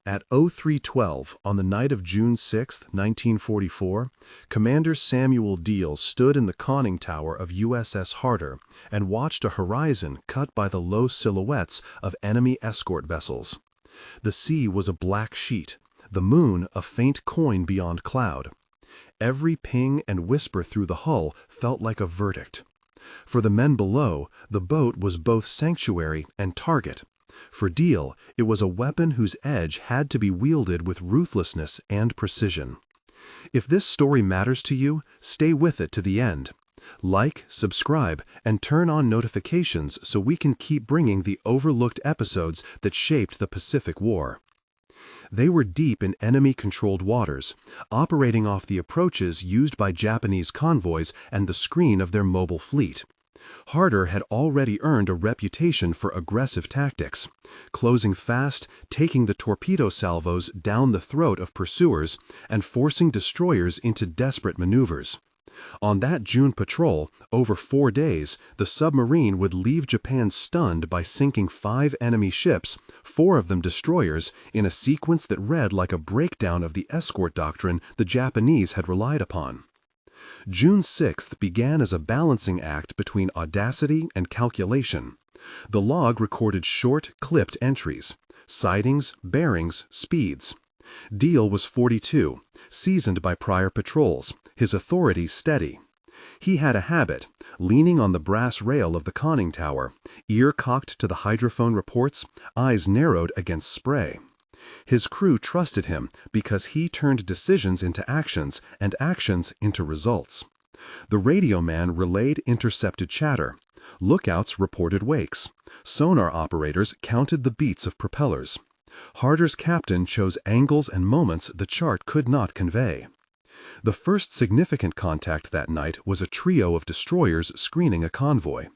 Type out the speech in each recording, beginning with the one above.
At 03:12 on the night of June 6, 1944, Commander Samuel Deal stood in the conning tower of USS Harter and watched a horizon cut by the low silhouettes of enemy escort vessels. The sea was a black sheet, the moon a faint coin beyond cloud. Every ping and whisper through the hull felt like a verdict. For the men below, the boat was both sanctuary and target. For Deal, it was a weapon whose edge had to be wielded with ruthlessness and precision. If this story matters to you, stay with it to the end. Like, subscribe, and turn on notifications so we can keep bringing the overlooked episodes that shaped the Pacific War. They were deep in enemy-controlled waters, operating off the approaches used by Japanese convoys and the screen of their mobile fleet. Harter had already earned a reputation for aggressive tactics, closing fast, taking the torpedo salvos down the throat of pursuers, and forcing destroyers into desperate maneuvers. On that June patrol, over 4 days, the submarine would leave Japan stunned by sinking 5 enemy ships, 4 of them destroyers, in a sequence that read like a breakdown of the escort doctrine the Japanese had relied upon. June 6th began as a balancing act between audacity and calculation. The log recorded short, clipped entries: sightings, bearings, speeds. Deal was 42, seasoned by prior patrols, his authority steady. He had a habit, leaning on the brass rail of the conning tower, ear cocked to the hydrophone reports, eyes narrowed against spray. His crew trusted him because he turned decisions into actions and actions into results. The radio man relayed intercepted chatter. Lookouts reported wakes. Sonar operators counted the beats of propellers. Harter's captain chose angles and moments the chart could not convey. The first significant contact that night was a trio of destroyers screening a convoy.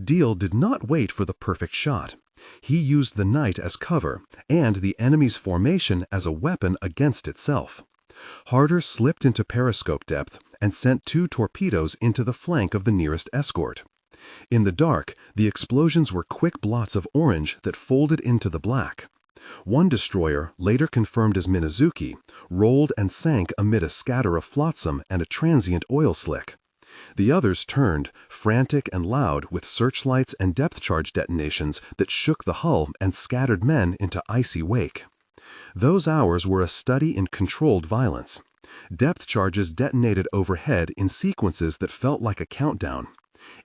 Deal did not wait for the perfect shot. He used the night as cover and the enemy's formation as a weapon against itself. Harter slipped into periscope depth and sent 2 torpedoes into the flank of the nearest escort. In the dark, the explosions were quick blots of orange that folded into the black. One destroyer, later confirmed as Minazuki, rolled and sank amid a scatter of flotsam and a transient oil slick. The others turned, frantic and loud, with searchlights and depth charge detonations that shook the hull and scattered men into icy wake. Those hours were a study in controlled violence. Depth charges detonated overhead in sequences that felt like a countdown.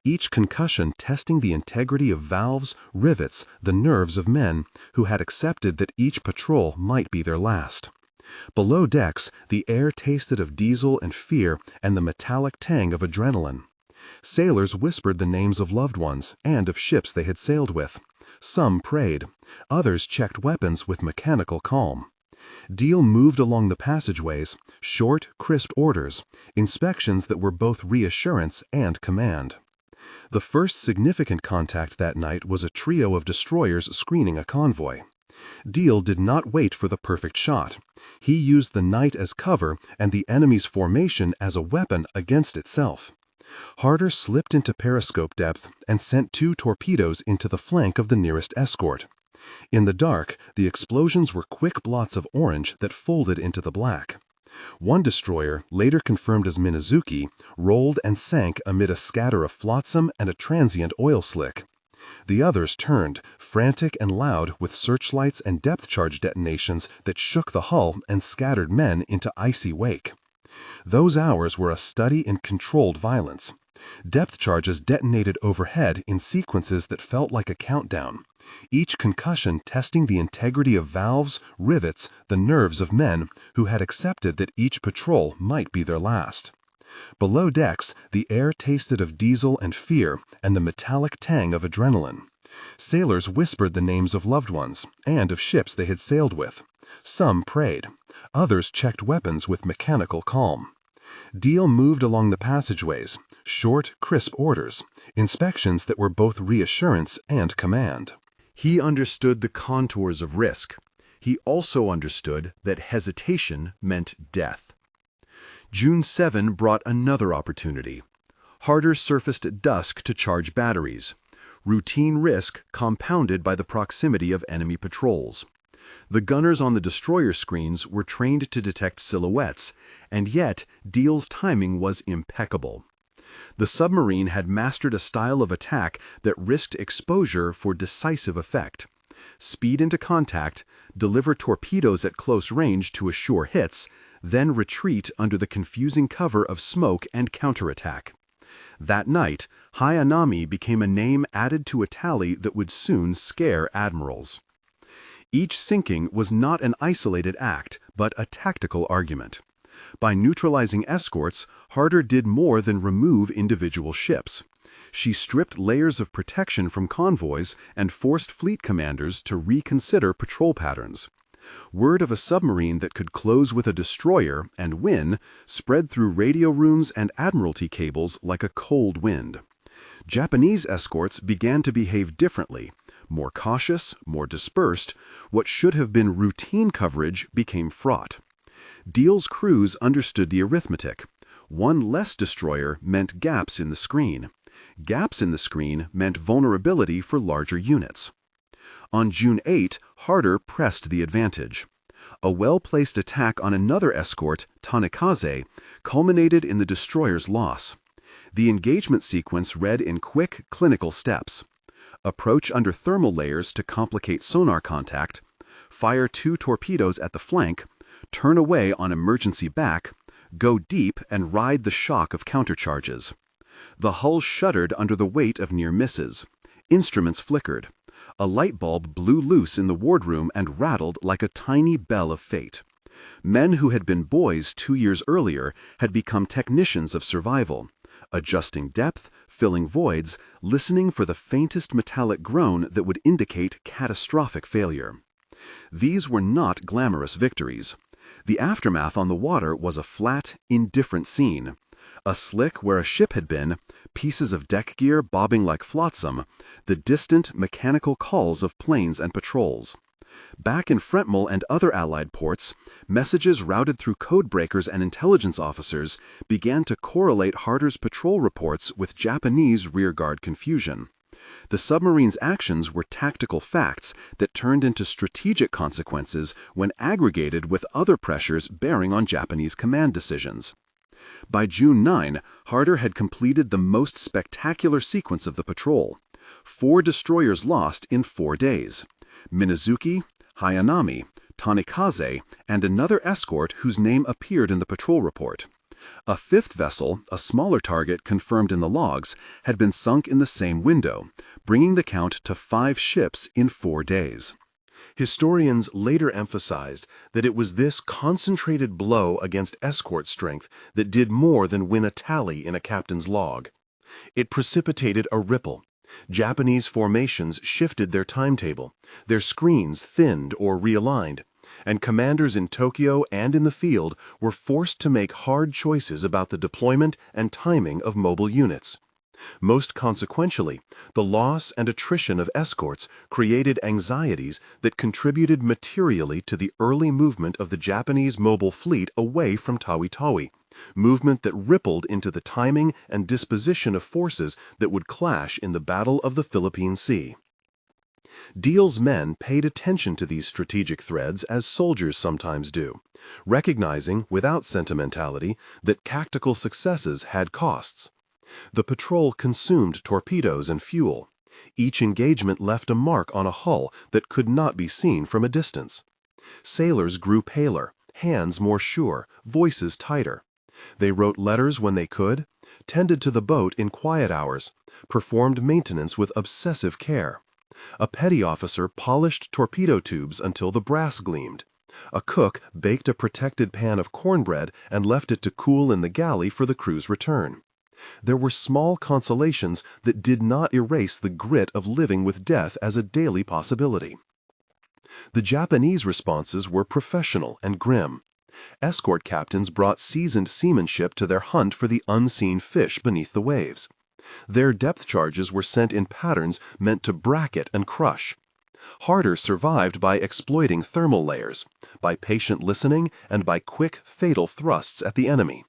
Each concussion testing the integrity of valves, rivets, the nerves of men who had accepted that each patrol might be their last. Below decks, the air tasted of diesel and fear and the metallic tang of adrenaline. Sailors whispered the names of loved ones and of ships they had sailed with. Some prayed. Others checked weapons with mechanical calm. Deal moved along the passageways, short, crisp orders, inspections that were both reassurance and command. The first significant contact that night was a trio of destroyers screening a convoy. Deal did not wait for the perfect shot. He used the night as cover and the enemy's formation as a weapon against itself. Harter slipped into periscope depth and sent 2 torpedoes into the flank of the nearest escort. In the dark, the explosions were quick blots of orange that folded into the black. One destroyer, later confirmed as Minazuki, rolled and sank amid a scatter of flotsam and a transient oil slick. The others turned, frantic and loud, with searchlights and depth charge detonations that shook the hull and scattered men into icy wake. Those hours were a study in controlled violence. Depth charges detonated overhead in sequences that felt like a countdown. Each concussion testing the integrity of valves, rivets, the nerves of men who had accepted that each patrol might be their last. Below decks, the air tasted of diesel and fear and the metallic tang of adrenaline. Sailors whispered the names of loved ones and of ships they had sailed with. Some prayed. Others checked weapons with mechanical calm. Deal moved along the passageways, short, crisp orders, inspections that were both reassurance and command. He understood the contours of risk. He also understood that hesitation meant death. June 7 brought another opportunity. Harter surfaced at dusk to charge batteries. Routine risk compounded by the proximity of enemy patrols. The gunners on the destroyer screens were trained to detect silhouettes, and yet Deal's timing was impeccable. The submarine had mastered a style of attack that risked exposure for decisive effect. Speed into contact, deliver torpedoes at close range to assure hits, then retreat under the confusing cover of smoke and counterattack. That night, Hayanami became a name added to a tally that would soon scare admirals. Each sinking was not an isolated act, but a tactical argument. By neutralizing escorts, Harter did more than remove individual ships. She stripped layers of protection from convoys and forced fleet commanders to reconsider patrol patterns. Word of a submarine that could close with a destroyer and win spread through radio rooms and admiralty cables like a cold wind. Japanese escorts began to behave differently. More cautious, more dispersed, what should have been routine coverage became fraught. Deal's crews understood the arithmetic. One less destroyer meant gaps in the screen. Gaps in the screen meant vulnerability for larger units. On June 8, Harter pressed the advantage. A well-placed attack on another escort, Tanikaze, culminated in the destroyer's loss. The engagement sequence read in quick, clinical steps. Approach under thermal layers to complicate sonar contact, fire 2 torpedoes at the flank, turn away on emergency back, go deep and ride the shock of countercharges. The hull shuddered under the weight of near misses. Instruments flickered. A light bulb blew loose in the wardroom and rattled like a tiny bell of fate. Men who had been boys 2 years earlier had become technicians of survival, adjusting depth, filling voids, listening for the faintest metallic groan that would indicate catastrophic failure. These were not glamorous victories. The aftermath on the water was a flat, indifferent scene. A slick where a ship had been, pieces of deck gear bobbing like flotsam, the distant mechanical calls of planes and patrols. Back in Frentmal and other Allied ports, messages routed through codebreakers and intelligence officers began to correlate Harter's patrol reports with Japanese rearguard confusion. The submarine's actions were tactical facts that turned into strategic consequences when aggregated with other pressures bearing on Japanese command decisions. By June 9, Harter had completed the most spectacular sequence of the patrol. 4 destroyers lost in 4 days. Minazuki, Hayanami, Tanikaze, and another escort whose name appeared in the patrol report. A 5th vessel, a smaller target confirmed in the logs, had been sunk in the same window, bringing the count to 5 ships in 4 days. Historians later emphasized that it was this concentrated blow against escort strength that did more than win a tally in a captain's log. It precipitated a ripple. Japanese formations shifted their timetable, their screens thinned or realigned, and commanders in Tokyo and in the field were forced to make hard choices about the deployment and timing of mobile units. Most consequentially, the loss and attrition of escorts created anxieties that contributed materially to the early movement of the Japanese mobile fleet away from Tawi-Tawi, movement that rippled into the timing and disposition of forces that would clash in the Battle of the Philippine Sea. Deal's men paid attention to these strategic threads as soldiers sometimes do, recognizing, without sentimentality, that tactical successes had costs. The patrol consumed torpedoes and fuel. Each engagement left a mark on a hull that could not be seen from a distance. Sailors grew paler, hands more sure, voices tighter. They wrote letters when they could, tended to the boat in quiet hours, performed maintenance with obsessive care. A petty officer polished torpedo tubes until the brass gleamed. A cook baked a protected pan of cornbread and left it to cool in the galley for the crew's return. There were small consolations that did not erase the grit of living with death as a daily possibility. The Japanese responses were professional and grim. Escort captains brought seasoned seamanship to their hunt for the unseen fish beneath the waves. Their depth charges were sent in patterns meant to bracket and crush. Harter survived by exploiting thermal layers, by patient listening, and by quick, fatal thrusts at the enemy.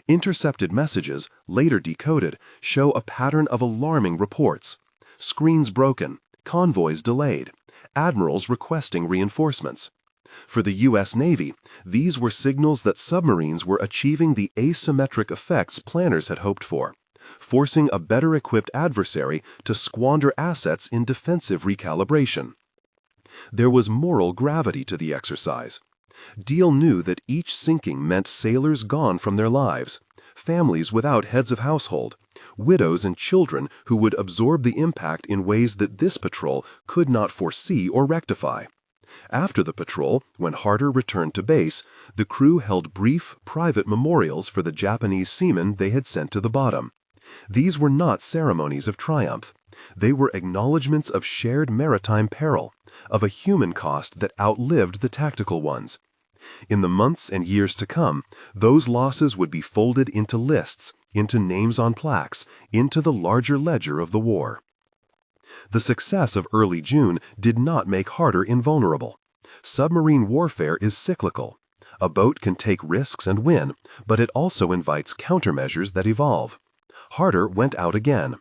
Intercepted messages, later decoded, show a pattern of alarming reports. Screens broken, convoys delayed, admirals requesting reinforcements. For the U.S. Navy, these were signals that submarines were achieving the asymmetric effects planners had hoped for, forcing a better-equipped adversary to squander assets in defensive recalibration. There was moral gravity to the exercise. Deal knew that each sinking meant sailors gone from their lives, families without heads of household, widows and children who would absorb the impact in ways that this patrol could not foresee or rectify. After the patrol, when Harter returned to base, the crew held brief, private memorials for the Japanese seamen they had sent to the bottom. These were not ceremonies of triumph. They were acknowledgments of shared maritime peril, of a human cost that outlived the tactical ones. In the months and years to come, those losses would be folded into lists, into names on plaques, into the larger ledger of the war. The success of early June did not make Harter invulnerable. Submarine warfare is cyclical. A boat can take risks and win, but it also invites countermeasures that evolve. Harter went out again.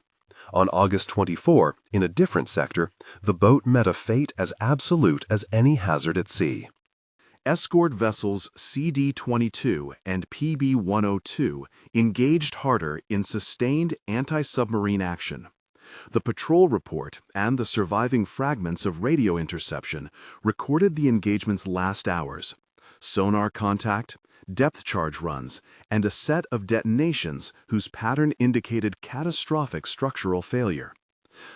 On August 24, in a different sector, the boat met a fate as absolute as any hazard at sea. Escort vessels CD-22 and PB-102 engaged Harter in sustained anti-submarine action. The patrol report and the surviving fragments of radio interception recorded the engagement's last hours, sonar contact, depth charge runs, and a set of detonations whose pattern indicated catastrophic structural failure.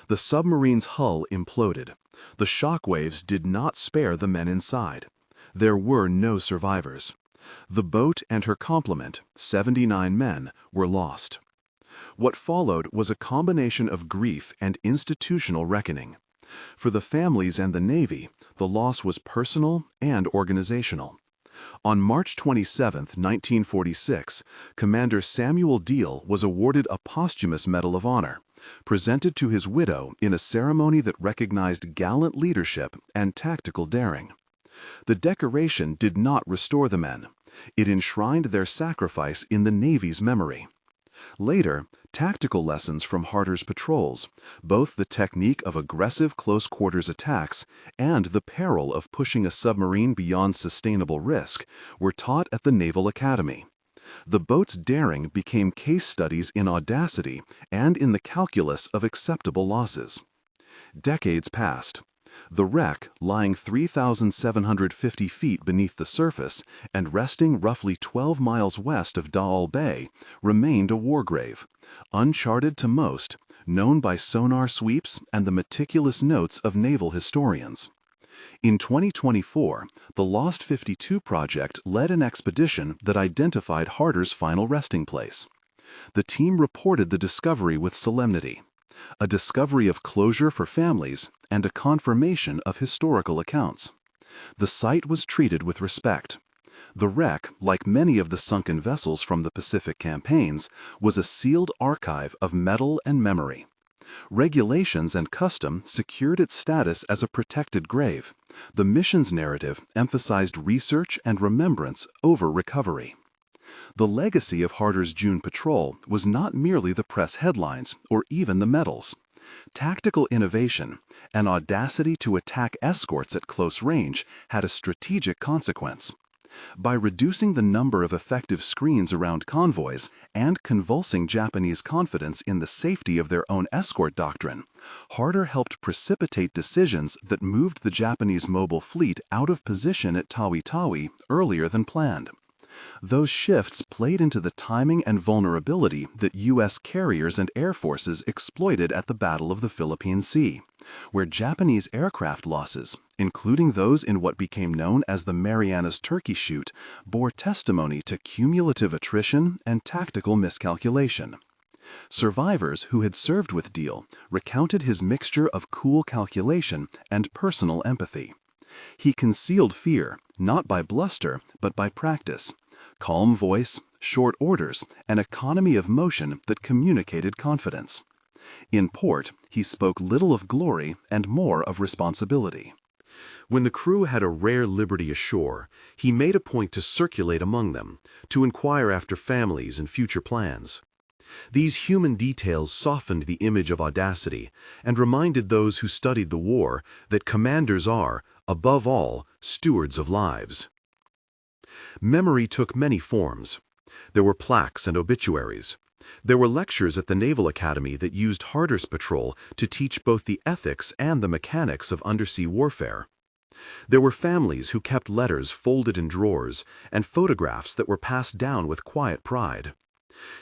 The submarine's hull imploded. The shockwaves did not spare the men inside. There were no survivors. The boat and her complement, 79 men, were lost. What followed was a combination of grief and institutional reckoning. For the families and the Navy, the loss was personal and organizational. On March 27, 1946, Commander Samuel Deal was awarded a posthumous Medal of Honor, presented to his widow in a ceremony that recognized gallant leadership and tactical daring. The decoration did not restore the men. It enshrined their sacrifice in the Navy's memory. Later, tactical lessons from Harter's patrols, both the technique of aggressive close-quarters attacks and the peril of pushing a submarine beyond sustainable risk, were taught at the Naval Academy. The boat's daring became case studies in audacity and in the calculus of acceptable losses. Decades passed. The wreck, lying 3,750 feet beneath the surface and resting roughly 12 miles west of Da'al Bay, remained a war grave, uncharted to most, known by sonar sweeps and the meticulous notes of naval historians. In 2024, the Lost 52 project led an expedition that identified Harter's final resting place. The team reported the discovery with solemnity. A discovery of closure for families and a confirmation of historical accounts. The site was treated with respect. The wreck, like many of the sunken vessels from the Pacific campaigns, was a sealed archive of metal and memory. Regulations and custom secured its status as a protected grave. The mission's narrative emphasized research and remembrance over recovery. The legacy of Harter's June patrol was not merely the press headlines or even the medals. Tactical innovation, an audacity to attack escorts at close range, had a strategic consequence. By reducing the number of effective screens around convoys and convulsing Japanese confidence in the safety of their own escort doctrine, Harter helped precipitate decisions that moved the Japanese mobile fleet out of position at Tawi-Tawi earlier than planned. Those shifts played into the timing and vulnerability that U.S. carriers and air forces exploited at the Battle of the Philippine Sea, where Japanese aircraft losses, including those in what became known as the Marianas Turkey Shoot, bore testimony to cumulative attrition and tactical miscalculation. Survivors who had served with Deal recounted his mixture of cool calculation and personal empathy. He concealed fear, not by bluster, but by practice. Calm voice, short orders, an economy of motion that communicated confidence. In port, he spoke little of glory and more of responsibility. When the crew had a rare liberty ashore, he made a point to circulate among them, to inquire after families and future plans. These human details softened the image of audacity and reminded those who studied the war that commanders are, above all, stewards of lives. Memory took many forms. There were plaques and obituaries. There were lectures at the Naval Academy that used Harter's patrol to teach both the ethics and the mechanics of undersea warfare. There were families who kept letters folded in drawers and photographs that were passed down with quiet pride.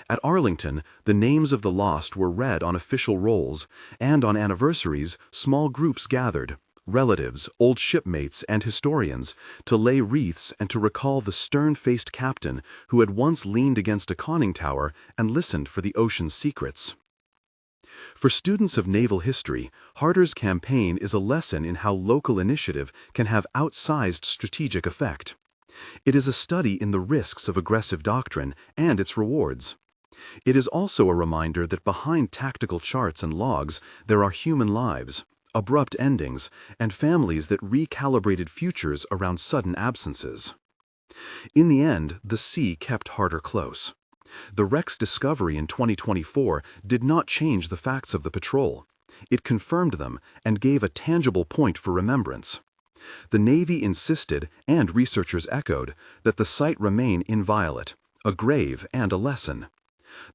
At Arlington, the names of the lost were read on official rolls, and on anniversaries, small groups gathered, relatives, old shipmates, and historians, to lay wreaths and to recall the stern-faced captain who had once leaned against a conning tower and listened for the ocean's secrets. For students of naval history, Harter's campaign is a lesson in how local initiative can have outsized strategic effect. It is a study in the risks of aggressive doctrine and its rewards. It is also a reminder that behind tactical charts and logs, there are human lives, abrupt endings, and families that recalibrated futures around sudden absences. In the end, the sea kept Harter close. The wreck's discovery in 2024 did not change the facts of the patrol. It confirmed them and gave a tangible point for remembrance. The Navy insisted, and researchers echoed, that the site remain inviolate, a grave and a lesson.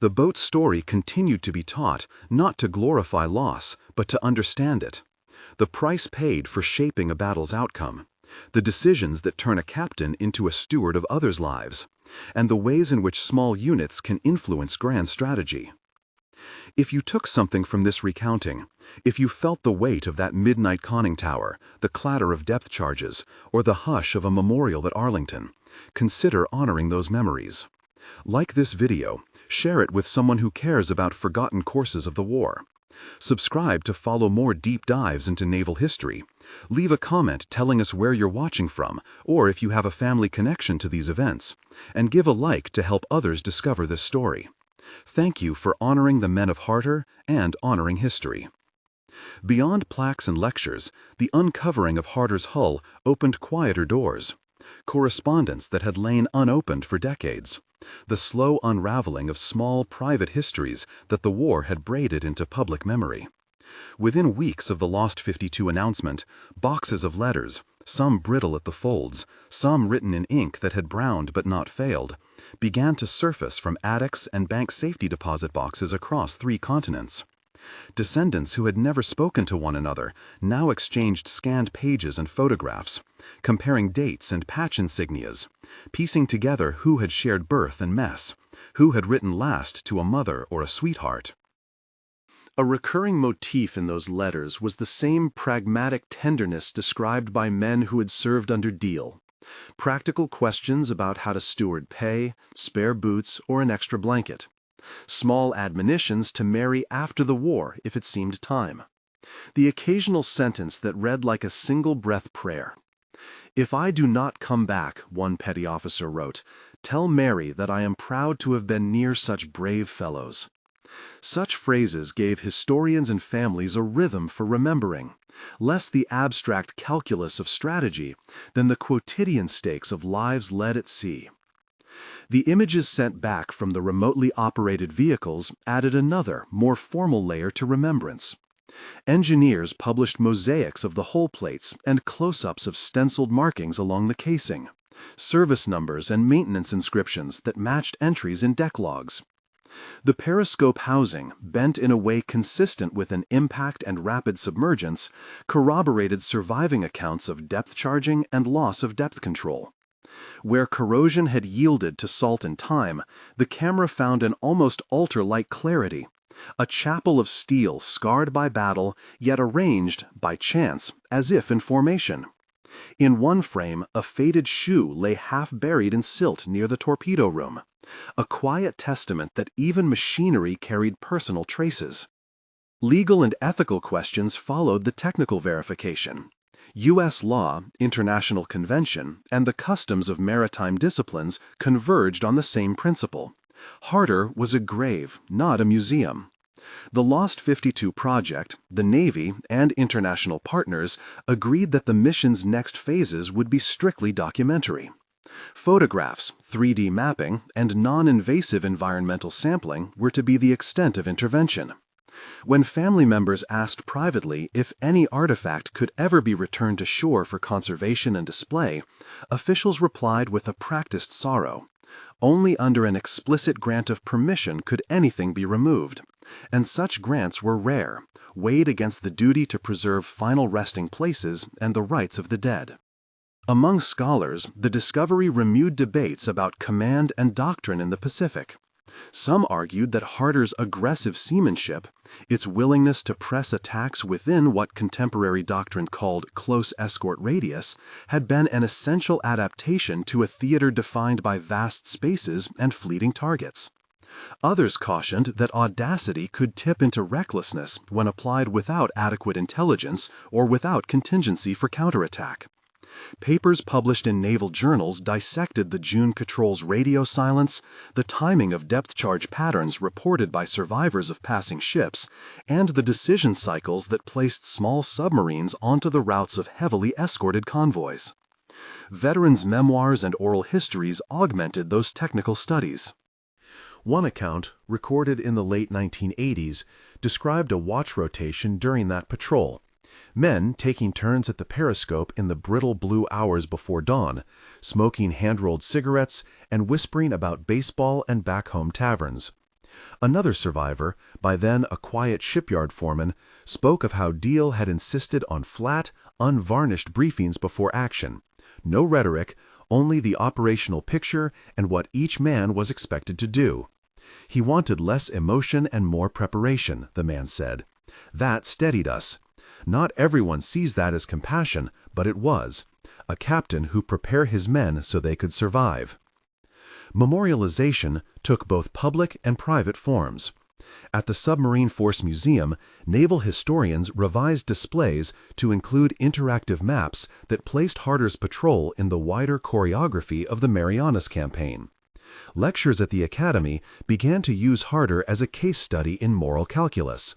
The boat's story continued to be taught, not to glorify loss, but to understand it. The price paid for shaping a battle's outcome, the decisions that turn a captain into a steward of others' lives, and the ways in which small units can influence grand strategy. If you took something from this recounting, if you felt the weight of that midnight conning tower, the clatter of depth charges, or the hush of a memorial at Arlington, consider honoring those memories. Like this video, share it with someone who cares about forgotten courses of the war. Subscribe to follow more deep dives into naval history. Leave a comment telling us where you're watching from, or if you have a family connection to these events, and give a like to help others discover this story. Thank you for honoring the men of Harter and honoring history. Beyond plaques and lectures, the uncovering of Harter's hull opened quieter doors. Correspondence that had lain unopened for decades. The slow unraveling of small private histories that the war had braided into public memory. Within weeks of the Lost 52 announcement, boxes of letters, some brittle at the folds, some written in ink that had browned but not failed, began to surface from attics and bank safety deposit boxes across 3 continents. Descendants who had never spoken to one another now exchanged scanned pages and photographs, comparing dates and patch insignias, piecing together who had shared birth and mess, who had written last to a mother or a sweetheart. A recurring motif in those letters was the same pragmatic tenderness described by men who had served under Deal. Practical questions about how to steward pay, spare boots, or an extra blanket. Small admonitions to marry after the war if it seemed time. The occasional sentence that read like a single-breath prayer. "If I do not come back," one petty officer wrote, "tell Mary that I am proud to have been near such brave fellows." Such phrases gave historians and families a rhythm for remembering, less the abstract calculus of strategy than the quotidian stakes of lives led at sea. The images sent back from the remotely operated vehicles added another, more formal layer to remembrance. Engineers published mosaics of the hull plates and close-ups of stenciled markings along the casing, service numbers and maintenance inscriptions that matched entries in deck logs. The periscope housing, bent in a way consistent with an impact and rapid submergence, corroborated surviving accounts of depth charging and loss of depth control. Where corrosion had yielded to salt and time, the camera found an almost altar-like clarity, a chapel of steel scarred by battle, yet arranged, by chance, as if in formation. In one frame, a faded shoe lay half buried in silt near the torpedo room, a quiet testament that even machinery carried personal traces. Legal and ethical questions followed the technical verification. U.S. law, international convention, and the customs of maritime disciplines converged on the same principle. Harter was a grave, not a museum. The Lost 52 project, the Navy, and international partners agreed that the mission's next phases would be strictly documentary. Photographs, 3D mapping, and non-invasive environmental sampling were to be the extent of intervention. When family members asked privately if any artifact could ever be returned to shore for conservation and display, officials replied with a practiced sorrow. Only under an explicit grant of permission could anything be removed, and such grants were rare, weighed against the duty to preserve final resting places and the rights of the dead. Among scholars, the discovery renewed debates about command and doctrine in the Pacific. Some argued that Harter's aggressive seamanship, its willingness to press attacks within what contemporary doctrine called close escort radius, had been an essential adaptation to a theater defined by vast spaces and fleeting targets. Others cautioned that audacity could tip into recklessness when applied without adequate intelligence or without contingency for counterattack. Papers published in naval journals dissected the June Control's radio silence, the timing of depth charge patterns reported by survivors of passing ships, and the decision cycles that placed small submarines onto the routes of heavily escorted convoys. Veterans' memoirs and oral histories augmented those technical studies. One account, recorded in the late 1980s, described a watch rotation during that patrol. Men taking turns at the periscope in the brittle blue hours before dawn, smoking hand-rolled cigarettes and whispering about baseball and back-home taverns. Another survivor, by then a quiet shipyard foreman, spoke of how Deal had insisted on flat, unvarnished briefings before action. No rhetoric, only the operational picture and what each man was expected to do. He wanted less emotion and more preparation, the man said. That steadied us. Not everyone sees that as compassion, but it was. A captain who prepared his men so they could survive. Memorialization took both public and private forms. At the Submarine Force Museum, naval historians revised displays to include interactive maps that placed Harter's patrol in the wider choreography of the Marianas Campaign. Lectures at the Academy began to use Harter as a case study in moral calculus.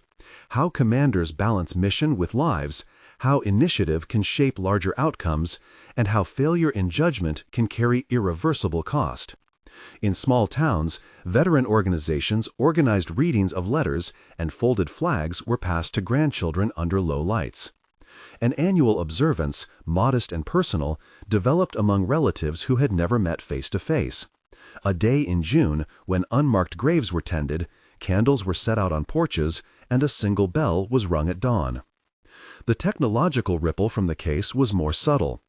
How commanders balance mission with lives, how initiative can shape larger outcomes, and how failure in judgment can carry irreversible cost. In small towns, veteran organizations organized readings of letters and folded flags were passed to grandchildren under low lights. An annual observance, modest and personal, developed among relatives who had never met face to face. A day in June when unmarked graves were tended, candles were set out on porches, and a single bell was rung at dawn. The technological ripple from the case was more subtle.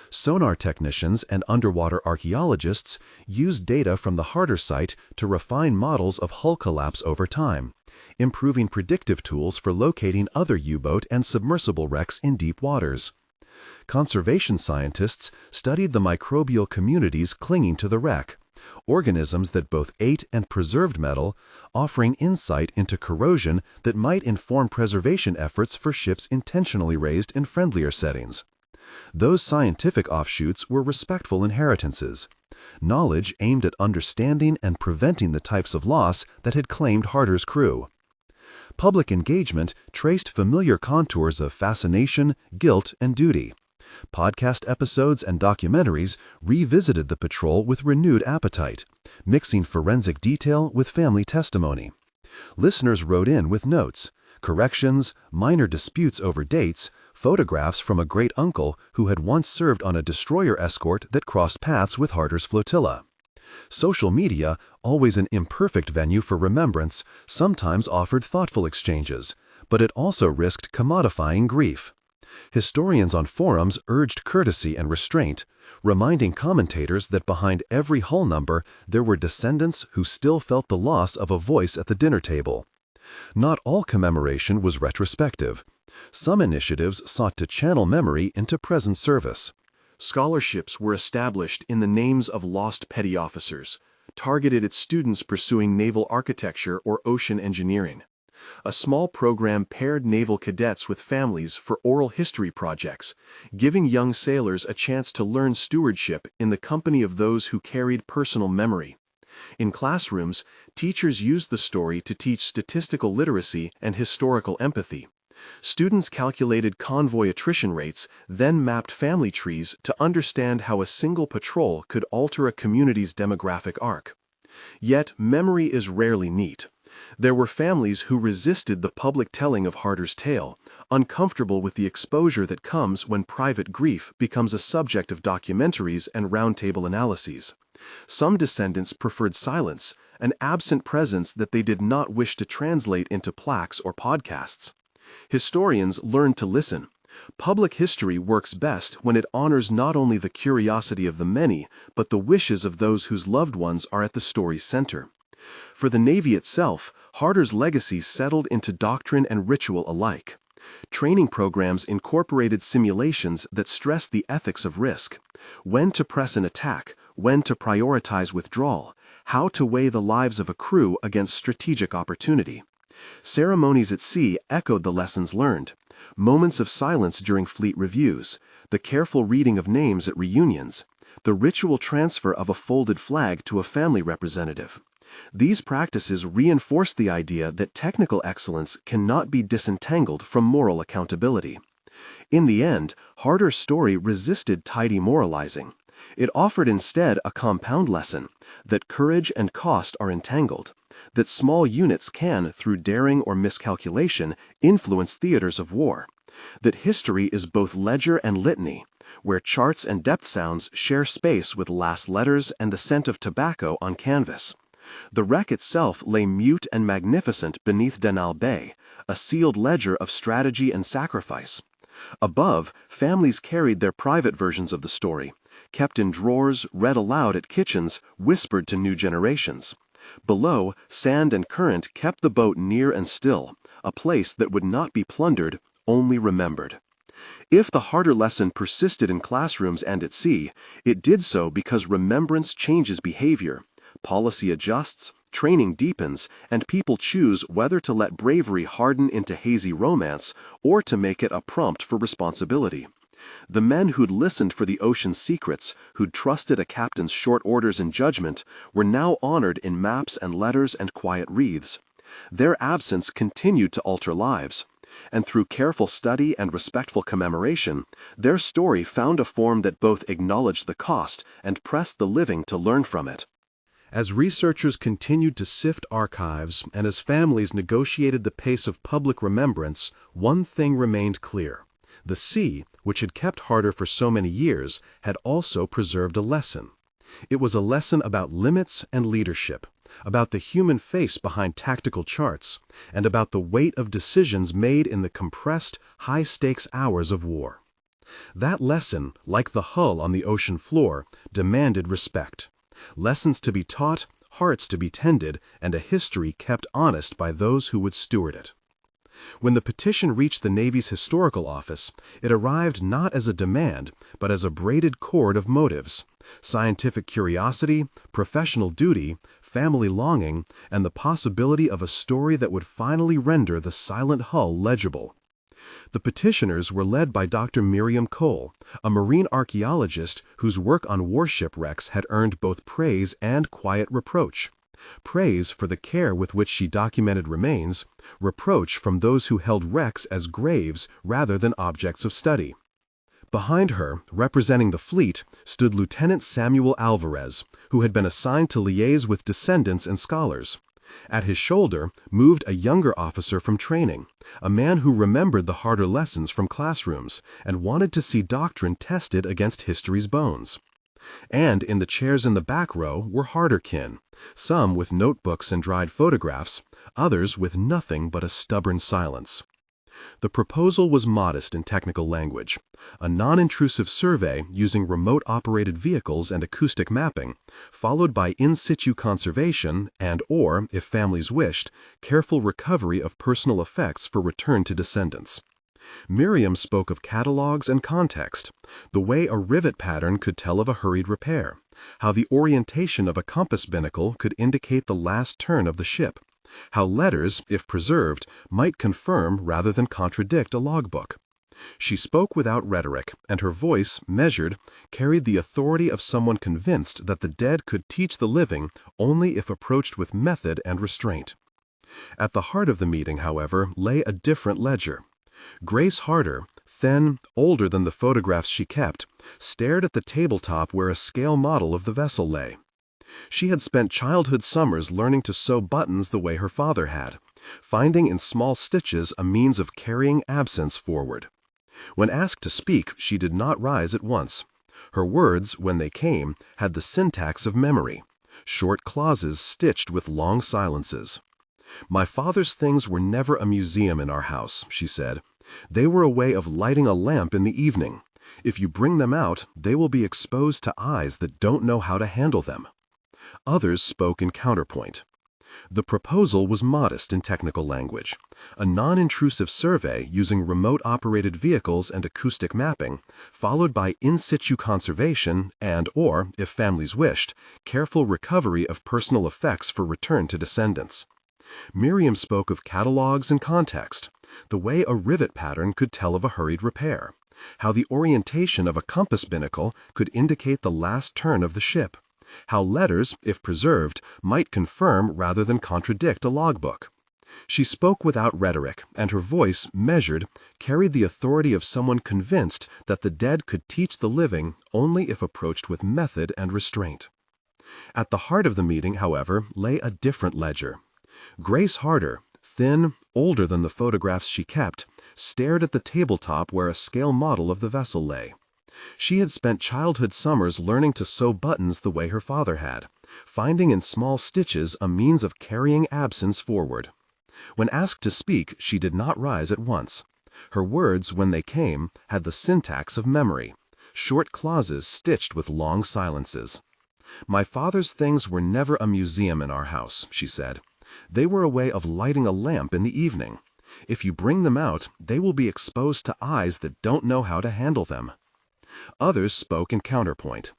Sonar technicians and underwater archaeologists used data from the Harter site to refine models of hull collapse over time, improving predictive tools for locating other U-boat and submersible wrecks in deep waters. Conservation scientists studied the microbial communities clinging to the wreck, organisms that both ate and preserved metal, offering insight into corrosion that might inform preservation efforts for ships intentionally raised in friendlier settings. Those scientific offshoots were respectful inheritances, knowledge aimed at understanding and preventing the types of loss that had claimed Harter's crew. Public engagement traced familiar contours of fascination, guilt, and duty. Podcast episodes and documentaries revisited the patrol with renewed appetite, mixing forensic detail with family testimony. Listeners wrote in with notes, corrections, minor disputes over dates, photographs from a great-uncle who had once served on a destroyer escort that crossed paths with Harter's flotilla. Social media, always an imperfect venue for remembrance, sometimes offered thoughtful exchanges, but it also risked commodifying grief. Historians on forums urged courtesy and restraint, reminding commentators that behind every hull number there were descendants who still felt the loss of a voice at the dinner table. Not all commemoration was retrospective. Some initiatives sought to channel memory into present service. Scholarships were established in the names of lost petty officers, targeted at students pursuing naval architecture or ocean engineering. A small program paired naval cadets with families for oral history projects, giving young sailors a chance to learn stewardship in the company of those who carried personal memory. In classrooms, teachers used the story to teach statistical literacy and historical empathy, Students calculated convoy attrition rates, then mapped family trees to understand how a single patrol could alter a community's demographic arc. Yet, memory is rarely neat. There were families who resisted the public telling of Harter's tale, uncomfortable with the exposure that comes when private grief becomes a subject of documentaries and roundtable analyses. Some descendants preferred silence, an absent presence that they did not wish to translate into plaques or podcasts. Historians learned to listen. Public history works best when it honors not only the curiosity of the many, but the wishes of those whose loved ones are at the story's center. For the Navy itself, Harter's legacy settled into doctrine and ritual alike. Training programs incorporated simulations that stressed the ethics of risk: when to press an attack, when to prioritize withdrawal, how to weigh the lives of a crew against strategic opportunity. Ceremonies at sea echoed the lessons learned: moments of silence during fleet reviews, the careful reading of names at reunions, the ritual transfer of a folded flag to a family representative. These practices reinforce the idea that technical excellence cannot be disentangled from moral accountability. In the end, Harter's story resisted tidy moralizing. It offered instead a compound lesson: that courage and cost are entangled, that small units can, through daring or miscalculation, influence theaters of war, that history is both ledger and litany, where charts and depth sounds share space with last letters and the scent of tobacco on canvas. The wreck itself lay mute and magnificent beneath Danal Bay, a sealed ledger of strategy and sacrifice. Above, families carried their private versions of the story, kept in drawers, read aloud at kitchens, whispered to new generations. Below, sand and current kept the boat near and still, a place that would not be plundered, only remembered. If the Harter lesson persisted in classrooms and at sea, it did so because remembrance changes behavior. Policy adjusts, training deepens, and people choose whether to let bravery harden into hazy romance or to make it a prompt for responsibility. The men who'd listened for the ocean's secrets, who'd trusted a captain's short orders and judgment, were now honored in maps and letters and quiet wreaths. Their absence continued to alter lives, and through careful study and respectful commemoration, their story found a form that both acknowledged the cost and pressed the living to learn from it. As researchers continued to sift archives and as families negotiated the pace of public remembrance, one thing remained clear: the sea, which had kept Harter for so many years, had also preserved a lesson. It was a lesson about limits and leadership, about the human face behind tactical charts, and about the weight of decisions made in the compressed, high-stakes hours of war. That lesson, like the hull on the ocean floor, demanded respect. Lessons to be taught, hearts to be tended, and a history kept honest by those who would steward it. When the petition reached the Navy's historical office, it arrived not as a demand, but as a braided cord of motives: scientific curiosity, professional duty, family longing, and the possibility of a story that would finally render the silent hull legible. The petitioners were led by Dr. Miriam Cole, a marine archaeologist whose work on warship wrecks had earned both praise and quiet reproach. Praise for the care with which she documented remains, reproach from those who held wrecks as graves rather than objects of study. Behind her, representing the fleet, stood Lieutenant Samuel Alvarez, who had been assigned to liaise with descendants and scholars. At his shoulder moved a younger officer from training, a man who remembered the Harter lessons from classrooms and wanted to see doctrine tested against history's bones. And in the chairs in the back row were Harterkin, some with notebooks and dried photographs, others with nothing but a stubborn silence. The proposal was modest in technical language: a non-intrusive survey using remote-operated vehicles and acoustic mapping, followed by in-situ conservation and/or, if families wished, careful recovery of personal effects for return to descendants. Miriam spoke of catalogs and context, the way a rivet pattern could tell of a hurried repair, how the orientation of a compass binnacle could indicate the last turn of the ship, how letters, if preserved, might confirm rather than contradict a logbook. She spoke without rhetoric, and her voice, measured, carried the authority of someone convinced that the dead could teach the living only if approached with method and restraint. At the heart of the meeting, however, lay a different ledger. Grace Harter, thin, older than the photographs she kept, stared at the tabletop where a scale model of the vessel lay. She had spent childhood summers learning to sew buttons the way her father had, finding in small stitches a means of carrying absence forward. When asked to speak, she did not rise at once. Her words, when they came, had the syntax of memory, short clauses stitched with long silences. "My father's things were never a museum in our house," she said. "They were a way of lighting a lamp in the evening. If you bring them out, they will be exposed to eyes that don't know how to handle them." Others spoke in counterpoint. The proposal was modest in technical language. A non-intrusive survey using remote-operated vehicles and acoustic mapping, followed by in-situ conservation and/or, if families wished, careful recovery of personal effects for return to descendants. Miriam spoke of catalogs and context, the way a rivet pattern could tell of a hurried repair, how the orientation of a compass binnacle could indicate the last turn of the ship, how letters, if preserved, might confirm rather than contradict a logbook. She spoke without rhetoric, and her voice, measured, carried the authority of someone convinced that the dead could teach the living only if approached with method and restraint. At the heart of the meeting, however, lay a different ledger. Grace Harter, thin, older than the photographs she kept, stared at the tabletop where a scale model of the vessel lay. She had spent childhood summers learning to sew buttons the way her father had, finding in small stitches a means of carrying absence forward. When asked to speak, she did not rise at once. Her words, when they came, had the syntax of memory, short clauses stitched with long silences. "My father's things were never a museum in our house," she said. "They were a way of lighting a lamp in the evening. If you bring them out, they will be exposed to eyes that don't know how to handle them." Others spoke in counterpoint.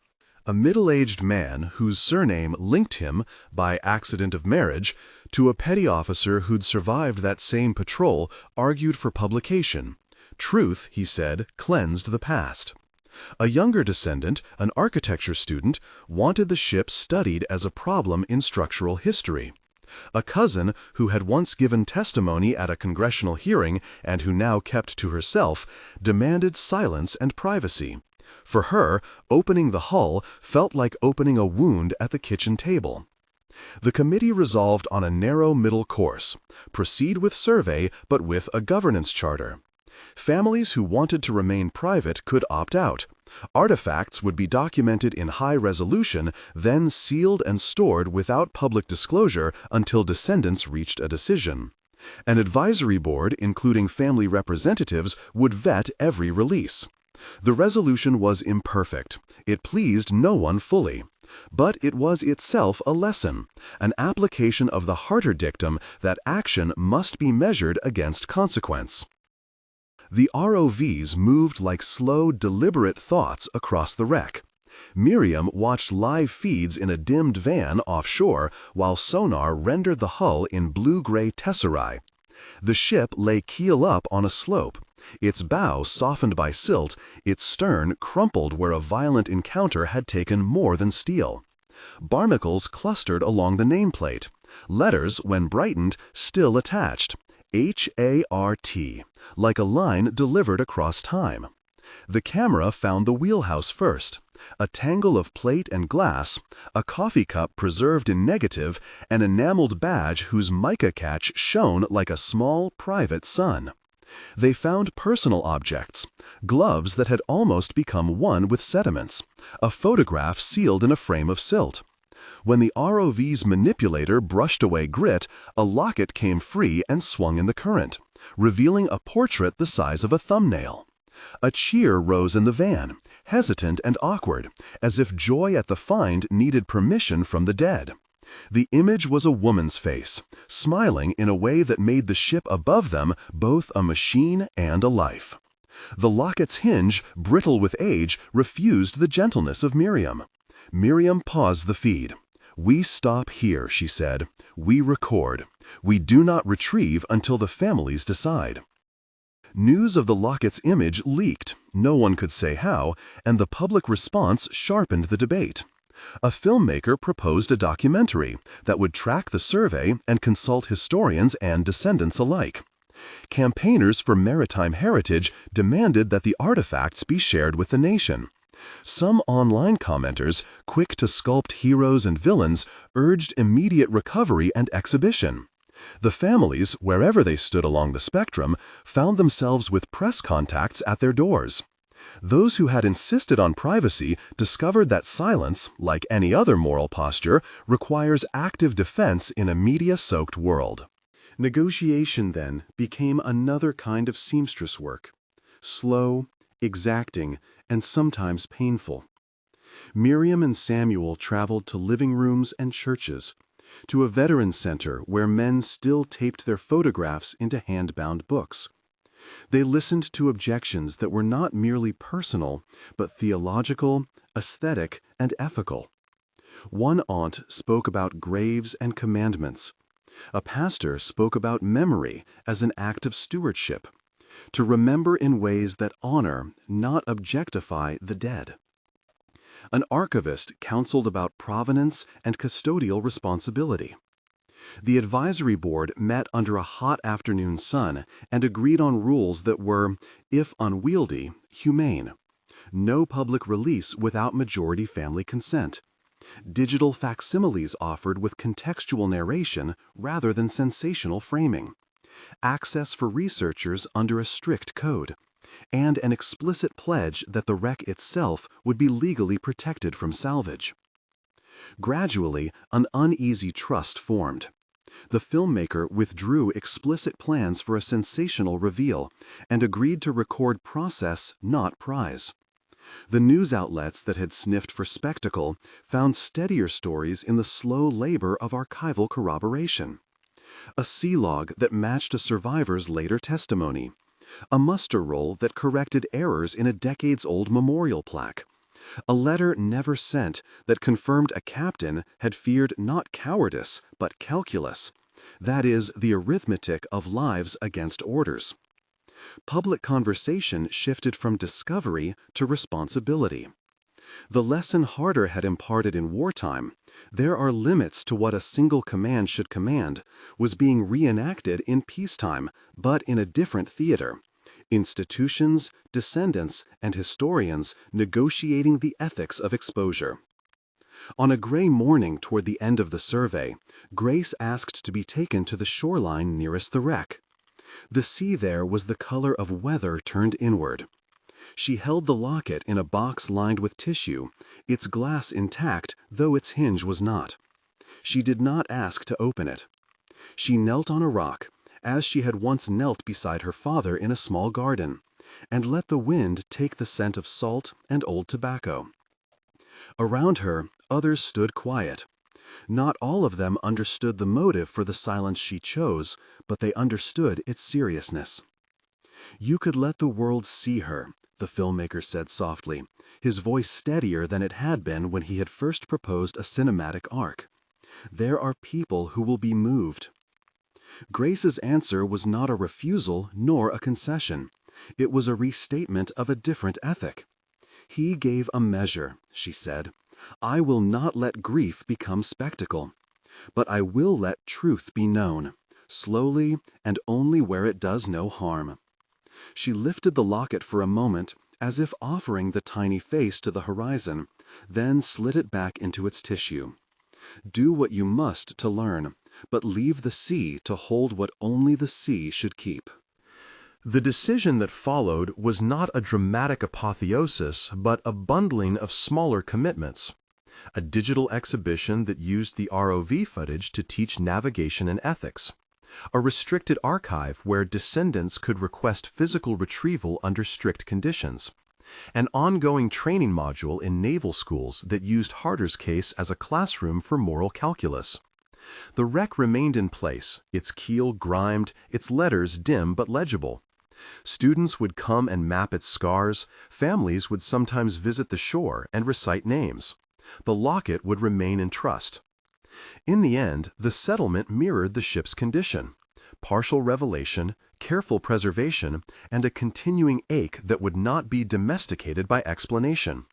A middle-aged man whose surname linked him, by accident of marriage, to a petty officer who'd survived that same patrol argued for publication. Truth, he said, cleansed the past. A younger descendant, an architecture student, wanted the ship studied as a problem in structural history. A cousin, who had once given testimony at a congressional hearing and who now kept to herself, demanded silence and privacy. For her, opening the hull felt like opening a wound at the kitchen table. The committee resolved on a narrow middle course: proceed with survey, but with a governance charter. Families who wanted to remain private could opt out. Artifacts would be documented in high resolution, then sealed and stored without public disclosure until descendants reached a decision. An advisory board, including family representatives, would vet every release. The resolution was imperfect. It pleased no one fully. But it was itself a lesson, an application of the Harter dictum that action must be measured against consequence. The ROVs moved like slow, deliberate thoughts across the wreck. Miriam watched live feeds in a dimmed van offshore while sonar rendered the hull in blue-gray tesserae. The ship lay keel up on a slope, its bow softened by silt, its stern crumpled where a violent encounter had taken more than steel. Barnacles clustered along the nameplate. Letters, when brightened, still attached. H-A-R-T, like a line delivered across time. The camera found the wheelhouse first, a tangle of plate and glass, a coffee cup preserved in negative, an enameled badge whose mica catch shone like a small, private sun. They found personal objects, gloves that had almost become one with sediments, a photograph sealed in a frame of silt. When the ROV's manipulator brushed away grit, a locket came free and swung in the current, revealing a portrait the size of a thumbnail. A cheer rose in the van, hesitant and awkward, as if joy at the find needed permission from the dead. The image was a woman's face, smiling in a way that made the ship above them both a machine and a life. The locket's hinge, brittle with age, refused the gentleness of Miriam. Miriam paused the feed. "We stop here," she said. "We record. We do not retrieve until the families decide." News of the locket's image leaked, no one could say how, and the public response sharpened the debate. A filmmaker proposed a documentary that would track the survey and consult historians and descendants alike. Campaigners for maritime heritage demanded that the artifacts be shared with the nation. Some online commenters, quick to sculpt heroes and villains, urged immediate recovery and exhibition. The families, wherever they stood along the spectrum, found themselves with press contacts at their doors. Those who had insisted on privacy discovered that silence, like any other moral posture, requires active defense in a media-soaked world. Negotiation, then, became another kind of seamstress work. Slow, exacting, and sometimes painful. Miriam and Samuel traveled to living rooms and churches, to a veterans center where men still taped their photographs into hand-bound books. They listened to objections that were not merely personal, but theological, aesthetic, and ethical. One aunt spoke about graves and commandments. A pastor spoke about memory as an act of stewardship, to remember in ways that honor, not objectify, the dead. An archivist counseled about provenance and custodial responsibility. The advisory board met under a hot afternoon sun and agreed on rules that were, if unwieldy, humane. No public release without majority family consent. Digital facsimiles offered with contextual narration rather than sensational framing. Access for researchers under a strict code, and an explicit pledge that the wreck itself would be legally protected from salvage. Gradually, an uneasy trust formed. The filmmaker withdrew explicit plans for a sensational reveal and agreed to record process, not prize. The news outlets that had sniffed for spectacle found steadier stories in the slow labor of archival corroboration. A sea log that matched a survivor's later testimony. A muster roll that corrected errors in a decades-old memorial plaque. A letter never sent that confirmed a captain had feared not cowardice, but calculus. That is, the arithmetic of lives against orders. Public conversation shifted from discovery to responsibility. The lesson Harter had imparted in wartime, there are limits to what a single command should command, was being reenacted in peacetime, but in a different theater. Institutions, descendants, and historians negotiating the ethics of exposure. On a gray morning toward the end of the survey, Grace asked to be taken to the shoreline nearest the wreck. The sea there was the color of weather turned inward. She held the locket in a box lined with tissue, its glass intact, though its hinge was not. She did not ask to open it. She knelt on a rock, as she had once knelt beside her father in a small garden, and let the wind take the scent of salt and old tobacco. Around her, others stood quiet. Not all of them understood the motive for the silence she chose, but they understood its seriousness. "You could let the world see her," the filmmaker said softly, his voice steadier than it had been when he had first proposed a cinematic arc. "There are people who will be moved." Grace's answer was not a refusal nor a concession. It was a restatement of a different ethic. "He gave a measure," she said. "I will not let grief become spectacle. But I will let truth be known, slowly and only where it does no harm." She lifted the locket for a moment, as if offering the tiny face to the horizon, then slid it back into its tissue. "Do what you must to learn, but leave the sea to hold what only the sea should keep." The decision that followed was not a dramatic apotheosis, but a bundling of smaller commitments. A digital exhibition that used the ROV footage to teach navigation and ethics. A restricted archive where descendants could request physical retrieval under strict conditions. An ongoing training module in naval schools that used Harter's case as a classroom for moral calculus. The wreck remained in place, its keel grimed, its letters dim but legible. Students would come and map its scars, families would sometimes visit the shore and recite names. The locket would remain in trust. In the end, the settlement mirrored the ship's condition: partial revelation, careful preservation, and a continuing ache that would not be domesticated by explanation.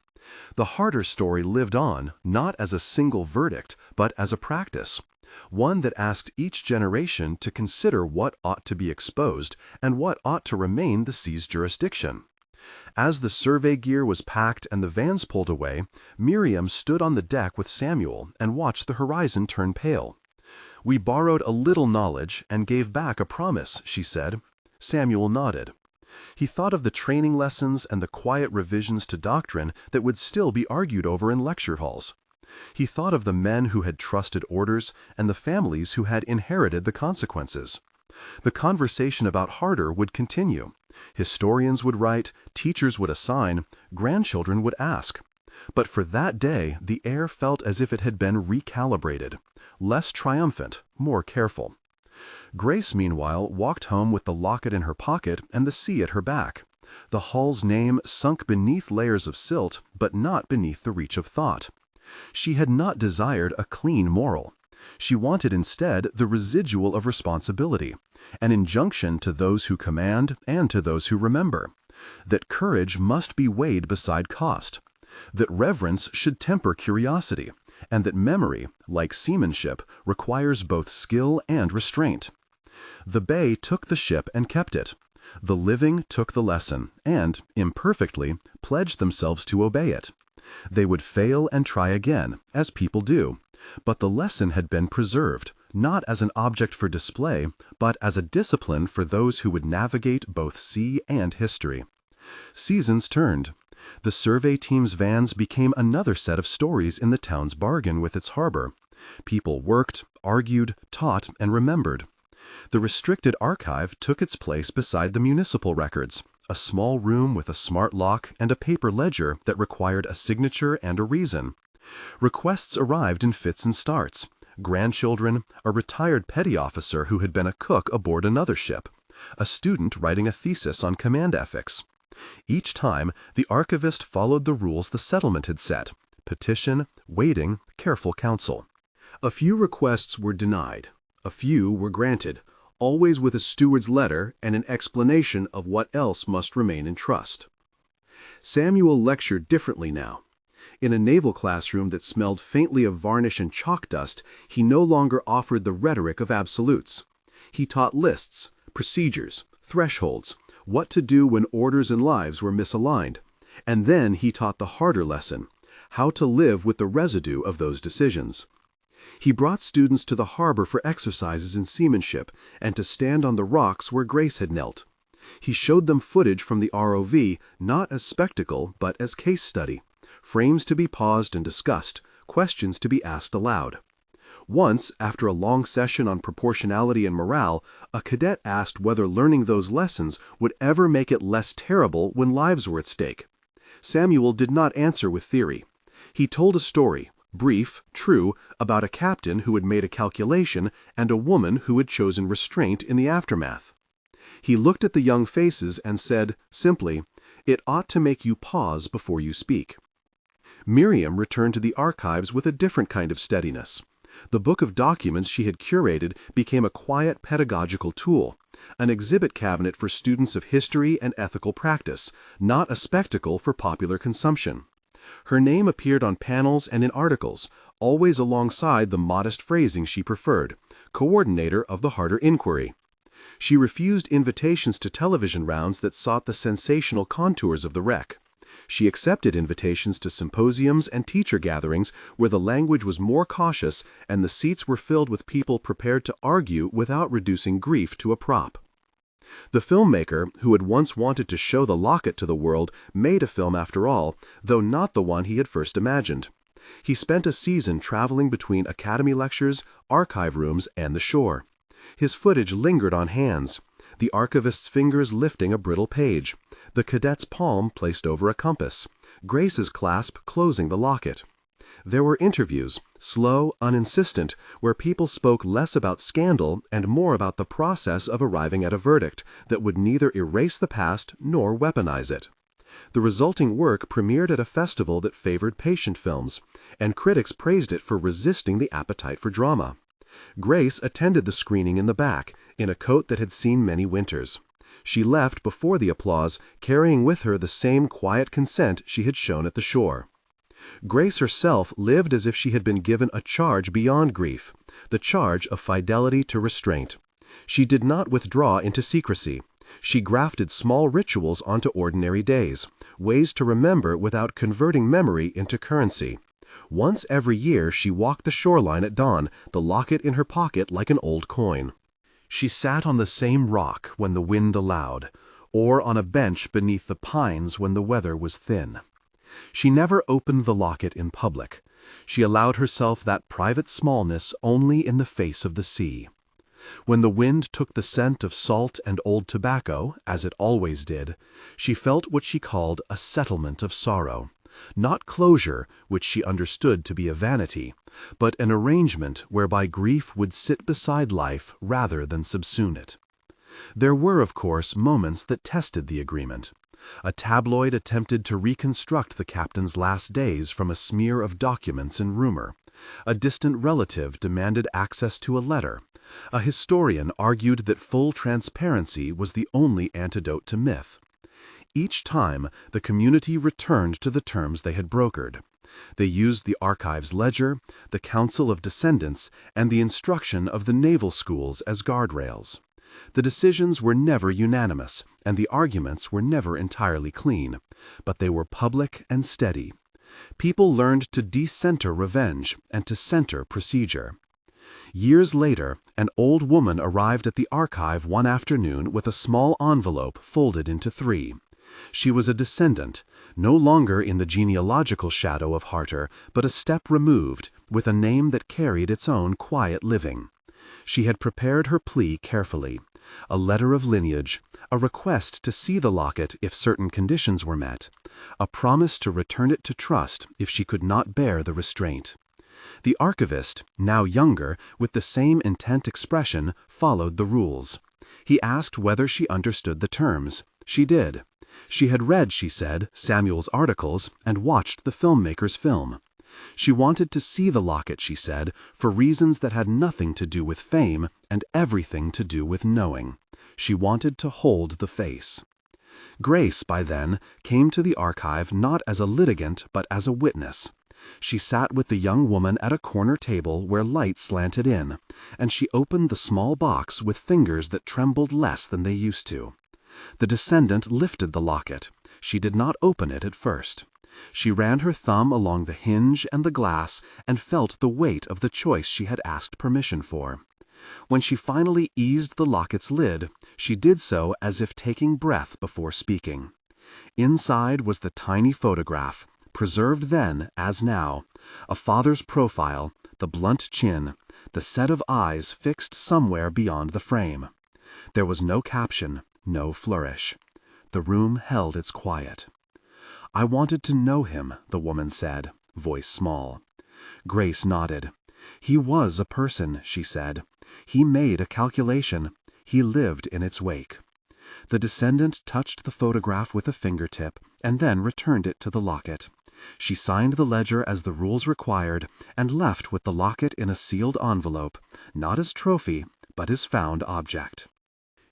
The Harter story lived on, not as a single verdict, but as a practice. one that asked each generation to consider what ought to be exposed and what ought to remain the sea's jurisdiction. As the survey gear was packed and the vans pulled away, Miriam stood on the deck with Samuel and watched the horizon turn pale. "We borrowed a little knowledge and gave back a promise," she said. Samuel nodded. He thought of the training lessons and the quiet revisions to doctrine that would still be argued over in lecture halls. He thought of the men who had trusted orders and the families who had inherited the consequences. The conversation about Harter would continue. Historians would write, teachers would assign, grandchildren would ask. But for that day, the air felt as if it had been recalibrated. Less triumphant, more careful. Grace, meanwhile, walked home with the locket in her pocket and the sea at her back. The hull's name sunk beneath layers of silt, but not beneath the reach of thought. She had not desired a clean moral. She wanted instead the residual of responsibility, an injunction to those who command and to those who remember, that courage must be weighed beside cost, that reverence should temper curiosity, and that memory, like seamanship, requires both skill and restraint. The Bay took the ship and kept it. The living took the lesson and, imperfectly, pledged themselves to obey it. They would fail and try again, as people do, but the lesson had been preserved, not as an object for display, but as a discipline for those who would navigate both sea and history. Seasons turned. The survey team's vans became another set of stories in the town's bargain with its harbor. People worked, argued, taught, and remembered. The restricted archive took its place beside the municipal records, a small room with a smart lock and a paper ledger that required a signature and a reason. Requests arrived in fits and starts. Grandchildren, a retired petty officer who had been a cook aboard another ship, a student writing a thesis on command ethics. Each time, the archivist followed the rules the settlement had set: petition, waiting, careful counsel. A few requests were denied. A few were granted, always with a steward's letter and an explanation of what else must remain in trust. Samuel lectured differently now. In a naval classroom that smelled faintly of varnish and chalk dust, he no longer offered the rhetoric of absolutes. He taught lists, procedures, thresholds, what to do when orders and lives were misaligned. And then he taught the harder lesson, how to live with the residue of those decisions. He brought students to the harbor for exercises in seamanship and to stand on the rocks where Grace had knelt. He showed them footage from the ROV, not as spectacle, but as case study, frames to be paused and discussed, questions to be asked aloud. Once, after a long session on proportionality and morale, a cadet asked whether learning those lessons would ever make it less terrible when lives were at stake. Samuel did not answer with theory. He told a story, brief, true, about a captain who had made a calculation and a woman who had chosen restraint in the aftermath. He looked at the young faces and said, simply, "It ought to make you pause before you speak." Miriam returned to the archives with a different kind of steadiness. The book of documents she had curated became a quiet pedagogical tool, an exhibit cabinet for students of history and ethical practice, not a spectacle for popular consumption. Her name appeared on panels and in articles, always alongside the modest phrasing she preferred, coordinator of the Harter inquiry. She refused invitations to television rounds that sought the sensational contours of the wreck. She accepted invitations to symposiums and teacher gatherings where the language was more cautious and the seats were filled with people prepared to argue without reducing grief to a prop. The filmmaker, who had once wanted to show the locket to the world, made a film after all, though not the one he had first imagined. He spent a season traveling between academy lectures, archive rooms, and the shore. His footage lingered on hands, the archivist's fingers lifting a brittle page, the cadet's palm placed over a compass, Grace's clasp closing the locket. There were interviews, slow, uninsistent, where people spoke less about scandal and more about the process of arriving at a verdict that would neither erase the past nor weaponize it. The resulting work premiered at a festival that favored patient films, and critics praised it for resisting the appetite for drama. Grace attended the screening in the back, in a coat that had seen many winters. She left before the applause, carrying with her the same quiet consent she had shown at the shore. Grace herself lived as if she had been given a charge beyond grief, the charge of fidelity to restraint. She did not withdraw into secrecy. She grafted small rituals onto ordinary days, ways to remember without converting memory into currency. Once every year she walked the shoreline at dawn, the locket in her pocket like an old coin. She sat on the same rock when the wind allowed, or on a bench beneath the pines when the weather was thin. She never opened the locket in public. She allowed herself that private smallness only in the face of the sea. When the wind took the scent of salt and old tobacco, as it always did, she felt what she called a settlement of sorrow. Not closure, which she understood to be a vanity, but an arrangement whereby grief would sit beside life rather than subsume it. There were, of course, moments that tested the agreement. A tabloid attempted to reconstruct the captain's last days from a smear of documents and rumor. A distant relative demanded access to a letter. A historian argued that full transparency was the only antidote to myth. Each time, the community returned to the terms they had brokered. They used the archive's ledger, the Council of Descendants, and the instruction of the naval schools as guardrails. The decisions were never unanimous, and the arguments were never entirely clean, but they were public and steady. People learned to decenter revenge and to center procedure. Years later, an old woman arrived at the archive one afternoon with a small envelope folded into three. She was a descendant, no longer in the genealogical shadow of Harter, but a step removed, with a name that carried its own quiet living. She had prepared her plea carefully: a letter of lineage, a request to see the locket if certain conditions were met, a promise to return it to trust if she could not bear the restraint. The archivist, now younger, with the same intent expression, followed the rules. He asked whether she understood the terms. She did. She had read, she said, Samuel's articles and watched the filmmaker's film. She wanted to see the locket, she said, for reasons that had nothing to do with fame and everything to do with knowing. She wanted to hold the face. Grace, by then, came to the archive not as a litigant but as a witness. She sat with the young woman at a corner table where light slanted in, and she opened the small box with fingers that trembled less than they used to. The descendant lifted the locket. She did not open it at first. She ran her thumb along the hinge and the glass and felt the weight of the choice she had asked permission for. When she finally eased the locket's lid, she did so as if taking breath before speaking. Inside was the tiny photograph, preserved then as now, a father's profile, the blunt chin, the set of eyes fixed somewhere beyond the frame. There was no caption, no flourish. The room held its quiet. "I wanted to know him," the woman said, voice small. Grace nodded. "He was a person," she said. "He made a calculation. He lived in its wake." The descendant touched the photograph with a fingertip and then returned it to the locket. She signed the ledger as the rules required and left with the locket in a sealed envelope, not as trophy, but as found object.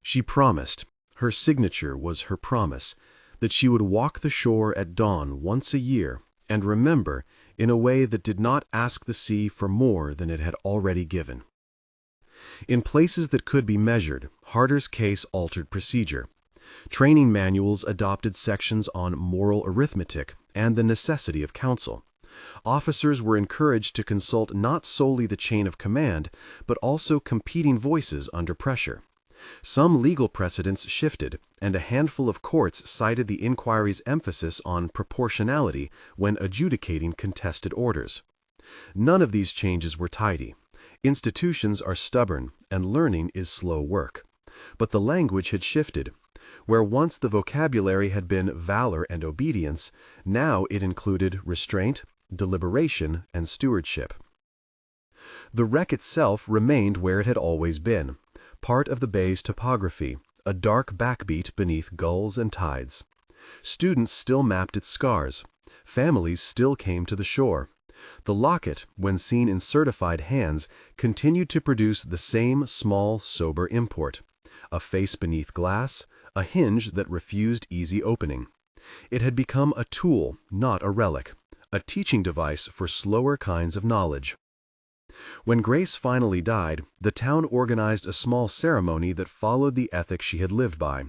She promised, her signature was her promise, that she would walk the shore at dawn once a year and remember in a way that did not ask the sea for more than it had already given. In places that could be measured, Harter's case altered procedure. Training manuals adopted sections on moral arithmetic and the necessity of counsel. Officers were encouraged to consult not solely the chain of command, but also competing voices under pressure. Some legal precedents shifted, and a handful of courts cited the inquiry's emphasis on proportionality when adjudicating contested orders. None of these changes were tidy. Institutions are stubborn, and learning is slow work. But the language had shifted. Where once the vocabulary had been valor and obedience, now it included restraint, deliberation, and stewardship. The wreck itself remained where it had always been, part of the bay's topography, a dark backbeat beneath gulls and tides. Students still mapped its scars. Families still came to the shore. The locket, when seen in certified hands, continued to produce the same small, sober import. A face beneath glass, a hinge that refused easy opening. It had become a tool, not a relic, a teaching device for slower kinds of knowledge. When Grace finally died, the town organized a small ceremony that followed the ethic she had lived by: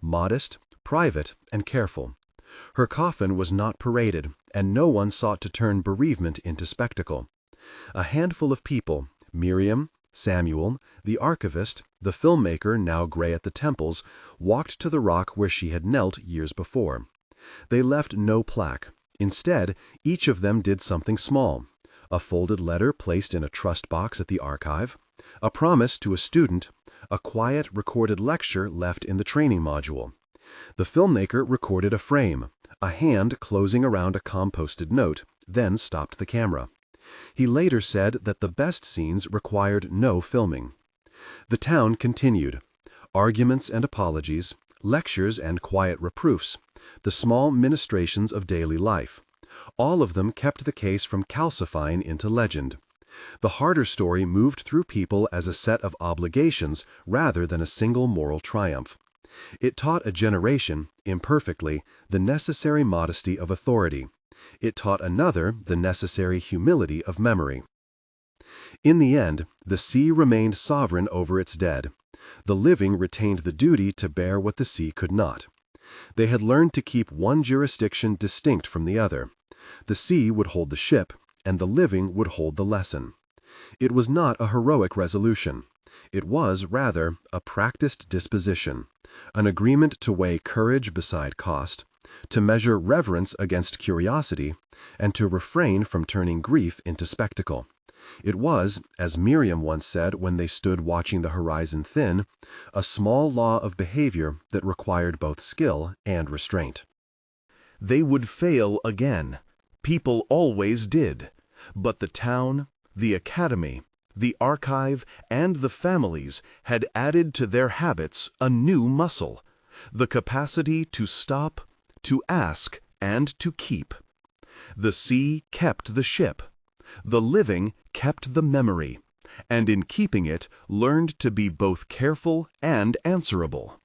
modest, private, and careful. Her coffin was not paraded, and no one sought to turn bereavement into spectacle. A handful of people, Miriam, Samuel, the archivist, the filmmaker now gray at the temples, walked to the rock where she had knelt years before. They left no plaque. Instead, each of them did something small: a folded letter placed in a trust box at the archive, a promise to a student, a quiet recorded lecture left in the training module. The filmmaker recorded a frame, a hand closing around a composted note, then stopped the camera. He later said that the best scenes required no filming. The town continued. Arguments and apologies, lectures and quiet reproofs, the small ministrations of daily life. All of them kept the case from calcifying into legend. The Harter story moved through people as a set of obligations rather than a single moral triumph. It taught a generation, imperfectly, the necessary modesty of authority. It taught another the necessary humility of memory. In the end, the sea remained sovereign over its dead. The living retained the duty to bear what the sea could not. They had learned to keep one jurisdiction distinct from the other. The sea would hold the ship, and the living would hold the lesson. It was not a heroic resolution. It was, rather, a practiced disposition, an agreement to weigh courage beside cost, to measure reverence against curiosity, and to refrain from turning grief into spectacle. It was, as Miriam once said when they stood watching the horizon thin, a small law of behavior that required both skill and restraint. They would fail again. People always did. But the town, the academy, the archive, and the families had added to their habits a new muscle: the capacity to stop, to ask, and to keep. The sea kept the ship. The living kept the memory, and in keeping it learned to be both careful and answerable.